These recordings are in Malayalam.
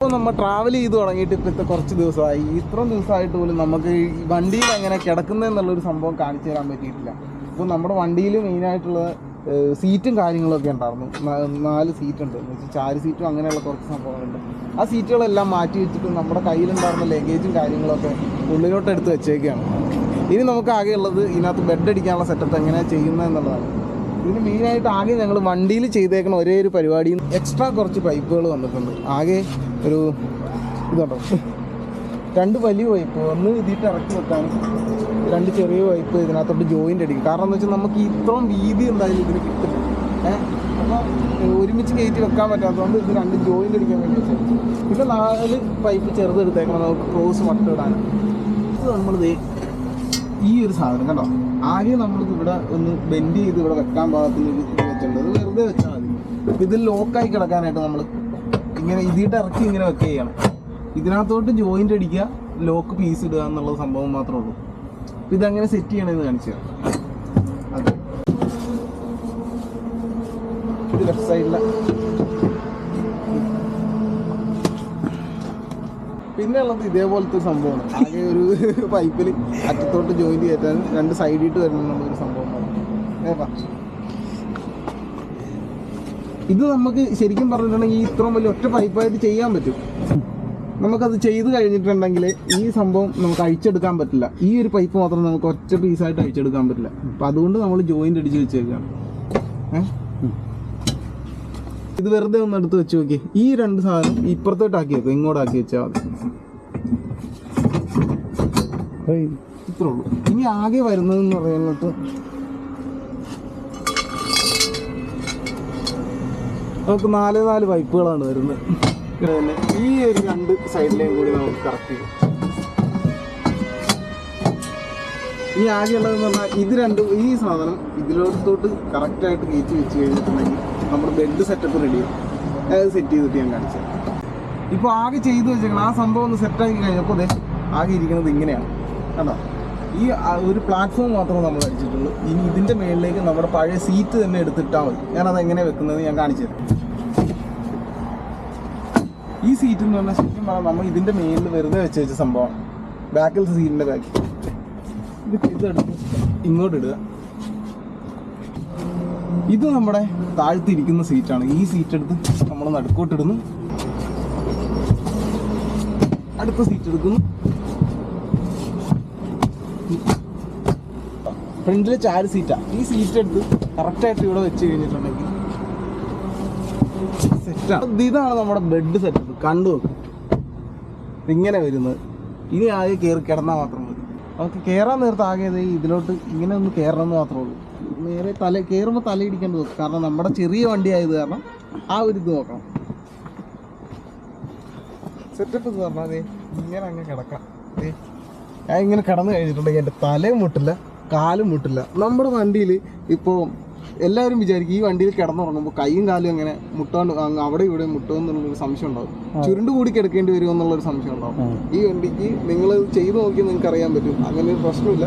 ഇപ്പോൾ നമ്മൾ ട്രാവൽ ചെയ്ത് തുടങ്ങിയിട്ട് ഇപ്പോഴത്തെ കുറച്ച് ദിവസമായി. ഇത്രയും ദിവസമായിട്ട് പോലും നമുക്ക് ഈ വണ്ടിയിൽ എങ്ങനെ കിടക്കുന്നതെന്നുള്ളൊരു സംഭവം കാണിച്ചു തരാൻ പറ്റിയിട്ടില്ല. ഇപ്പോൾ നമ്മുടെ വണ്ടിയിൽ മെയിനായിട്ടുള്ള സീറ്റും കാര്യങ്ങളൊക്കെ ഉണ്ടായിരുന്നു. 4 സീറ്റുണ്ട്, എന്ന് വെച്ചാൽ ചാര് സീറ്റും അങ്ങനെയുള്ള കുറച്ച് സംഭവങ്ങളുണ്ട്. ആ സീറ്റുകളെല്ലാം മാറ്റി വെച്ചിട്ട് നമ്മുടെ കയ്യിലുണ്ടായിരുന്ന ലഗേജും കാര്യങ്ങളൊക്കെ ഉള്ളിലോട്ട് എടുത്ത് വെച്ചേക്കുകയാണ്. ഇനി നമുക്ക് ആകെയുള്ളത് ഇതിനകത്ത് ബെഡ് അടിക്കാനുള്ള സെറ്റപ്പ് എങ്ങനെയാണ് ചെയ്യുന്നത് എന്നുള്ളതാണ്. ഇതിന് മെയിനായിട്ട് ആകെ ഞങ്ങൾ വണ്ടിയിൽ ചെയ്തേക്കുന്ന ഒരേ ഒരു പരിപാടി, എക്സ്ട്രാ കുറച്ച് പൈപ്പുകൾ വന്നിട്ടുണ്ട്. ആകെ ഒരു ഇതുണ്ടോ, 2 വലിയ പൈപ്പ്, ഒന്ന് ഇതിട്ട് ഇറക്കി വെക്കാനും 2 ചെറിയ പൈപ്പ് ഇതിനകത്തോട്ട് ജോയിൻ്റ് അടിക്കും. കാരണം എന്ന് വെച്ചാൽ നമുക്ക് ഇത്രയും വീതി എന്തായാലും ഇതിന് കിട്ടില്ല. അപ്പോൾ ഒരുമിച്ച് കയറ്റി വെക്കാൻ പറ്റാത്തതുകൊണ്ട് ഇത് 2 ജോയിൻ്റ് അടിക്കാൻ വേണ്ടി വെച്ചാൽ. പിന്നെ 4 പൈപ്പ് ചെറുതെടുത്തേക്കണം നമുക്ക് ക്രോസ് മട്ടിടാൻ. ഇത് നമ്മളിത് ഈ ഒരു സാധനം കണ്ടോ, ആകെ നമ്മൾക്ക് ഇവിടെ ഒന്ന് ബെൻഡ് ചെയ്ത് ഇവിടെ വെക്കാൻ പാകത്തിന് ഇത് വെച്ചിട്ടുണ്ട്. അത് വെറുതെ വെച്ചാൽ മതി. ഇതിൽ ലോക്കായി കിടക്കാനായിട്ട് നമ്മൾ ഇങ്ങനെ ഇതിട്ട് ഇറക്കി ഇങ്ങനെ വെക്കുക ചെയ്യണം. ഇതിനകത്തോട്ട് ജോയിൻ്റ് അടിക്കുക, ലോക്ക് പീസ് ഇടുക എന്നുള്ള സംഭവം മാത്രമേ ഉള്ളൂ. അപ്പം ഇതെങ്ങനെ സെറ്റ് ചെയ്യണമെന്ന് കാണിച്ചു തരാം. അത് ഇത് ലെഫ്റ്റ് സൈഡിലെ. പിന്നെ ഉള്ളത് ഇതേപോലത്തെ ഒരു സംഭവമാണ്. ആകെ ഒരു പൈപ്പിൽ അറ്റത്തോട്ട് ജോയിൻ്റ് കയറ്റാനും 2 സൈഡിട്ട് വരണം എന്നുള്ളൊരു സംഭവമാണ്. ഇത് നമുക്ക് ശരിക്കും പറഞ്ഞിട്ടുണ്ടെങ്കിൽ ഈ ഇത്രയും വലിയ ഒറ്റ പൈപ്പായിട്ട് ചെയ്യാൻ പറ്റും. നമുക്കത് ചെയ്ത് കഴിഞ്ഞിട്ടുണ്ടെങ്കിൽ ഈ സംഭവം നമുക്ക് അഴിച്ചെടുക്കാൻ പറ്റില്ല. ഈ ഒരു പൈപ്പ് മാത്രം നമുക്ക് ഒറ്റ പീസായിട്ട് അഴിച്ചെടുക്കാൻ പറ്റില്ല. അപ്പം അതുകൊണ്ട് നമ്മൾ ജോയിൻ്റ് അടിച്ച് വെച്ചേക്കാണ്. ഇത് വെറുതെ ഒന്ന് എടുത്ത് വെച്ച് നോക്കി. ഈ 2 സാധനം ഇപ്പുറത്തോട്ടാക്കി വെക്കും, ഇങ്ങോട്ടാക്കി വെച്ചാൽ മതി. ഇത്രേ ഉള്ളൂ. ഇനി ആകെ വരുന്നതെന്ന് പറയുന്നത് നമുക്ക് 4 പൈപ്പുകളാണ് വരുന്നത്. ഈ ഒരു 2 സൈഡിലേയും കൂടി നമുക്ക് കറക്റ്റ് ചെയ്യും. ഇനി ആകെയുള്ളതെന്ന് പറഞ്ഞാൽ ഇത് 2 ഈ സാധനം ഇതിലോട്ടോട്ട് കറക്റ്റായിട്ട് കയറ്റി വെച്ച് കഴിഞ്ഞിട്ടുണ്ടെങ്കിൽ നമ്മുടെ ബെഡ് സെറ്റപ്പ് റെഡിയാവും. അത് സെറ്റ് ചെയ്തിട്ട് ഞാൻ കാണിച്ചത്. ഇപ്പോൾ ആകെ ചെയ്ത് വെച്ചേക്കണം. ആ സംഭവം ഒന്ന് സെറ്റാക്കി കഴിഞ്ഞപ്പോൾ അതെ ആകെ ഇരിക്കുന്നത് ഇങ്ങനെയാണ് കണ്ടോ. ഈ ഒരു പ്ലാറ്റ്ഫോം മാത്രമേ നമ്മൾ അടിച്ചിട്ടുള്ളൂ. ഇനി ഇതിൻ്റെ മുകളിലേക്ക് നമ്മുടെ പഴയ സീറ്റ് തന്നെ എടുത്തിട്ടാൽ മതി. ഞാനത് എങ്ങനെ വെക്കുന്നത് ഞാൻ കാണിച്ചു തരാം. ഈ സീറ്റ് എന്ന് പറഞ്ഞാൽ ശരിക്കും പറഞ്ഞാൽ നമ്മൾ ഇതിൻ്റെ മേലിൽ വെറുതെ വെച്ച സംഭവമാണ്. ബാക്കിലത്തെ സീറ്റിൻ്റെ ബാക്കിൽ ഇതെടുത്ത് ഇങ്ങോട്ട് ഇടുക. ഇത് നമ്മുടെ താഴ്ത്തിരിക്കുന്ന സീറ്റാണ്. ഈ സീറ്റ് എടുത്ത് നമ്മൾ നടുക്കോട്ടിടുന്നു, അടുത്ത സീറ്റ് എടുക്കുന്നു. ഫ്രണ്ടിലെ 4 സീറ്റാണ്. ഈ സീറ്റ് എടുത്ത് കറക്റ്റായിട്ട് ഇവിടെ വെച്ച് കഴിഞ്ഞിട്ടുണ്ടെങ്കിൽ സെറ്റാണ്. ഇതാണ് നമ്മുടെ ബെഡ് സെറ്റപ്പ്. കണ്ടു നോക്കും ഇങ്ങനെ വരുന്നത്. ഇനി ആകെ കയറി കിടന്നാൽ മാത്രം മതി. നമുക്ക് കയറാൻ നേരത്തെ ആകെ ഇതിലോട്ട് ഇങ്ങനെ ഒന്ന് കയറണമെന്ന് മാത്രമേ ഉള്ളൂ. നേരെ കയറുമ്പോൾ തലയിടിക്കേണ്ടി നോക്കും. കാരണം നമ്മുടെ ചെറിയ വണ്ടി ആയത് കാരണം ആ ഒരു ഇത് നോക്കണം. സെറ്റപ്പ് എന്ന് പറഞ്ഞാൽ ഇങ്ങനെ അങ്ങ് കിടക്കാം. ഞാൻ ഇങ്ങനെ കിടന്നു കഴിഞ്ഞിട്ടുണ്ടെങ്കിൽ എൻ്റെ തലയും മുട്ടില്ല, കാലും മുട്ടില്ല. നമ്മുടെ വണ്ടിയിൽ ഇപ്പോൾ എല്ലാവരും വിചാരിക്കും ഈ വണ്ടിയിൽ കിടന്നുറങ്ങുമ്പോൾ കൈയും കാലും അങ്ങനെ മുട്ടാണ്ട് അവിടെ ഇവിടെ മുട്ടുമെന്നുള്ളൊരു സംശയം ഉണ്ടാവും. ചുരുണ്ട് കൂടി കിടക്കേണ്ടി വരുമോ എന്നുള്ളൊരു സംശയം ഉണ്ടാവും. ഈ വണ്ടിക്ക് നിങ്ങൾ ചെയ്ത് നോക്കിയാൽ നിങ്ങൾക്ക് അറിയാൻ പറ്റും അങ്ങനെ ഒരു പ്രശ്നമില്ല.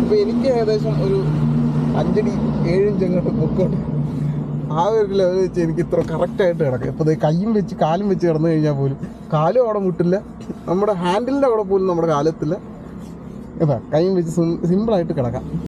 ഇപ്പോൾ എനിക്ക് ഏകദേശം ഒരു 5 അടി 7 ഇഞ്ച് അങ്ങോട്ട് പൊക്കോട്ട് ആ ഒരു ലെവൽ വെച്ച് എനിക്ക് ഇത്ര കറക്റ്റായിട്ട് കിടക്കാം. ഇപ്പോൾ കൈയും വെച്ച് കാലും വെച്ച് കിടന്നു കഴിഞ്ഞാൽ പോലും കാലും അവിടെ മുട്ടില്ല, നമ്മുടെ ഹാൻഡിലിൻ്റെ അവിടെ പോലും നമ്മുടെ കാലെത്തില്ല. കൈയും വെച്ച് സിമ്പിളായിട്ട് കിടക്കാം.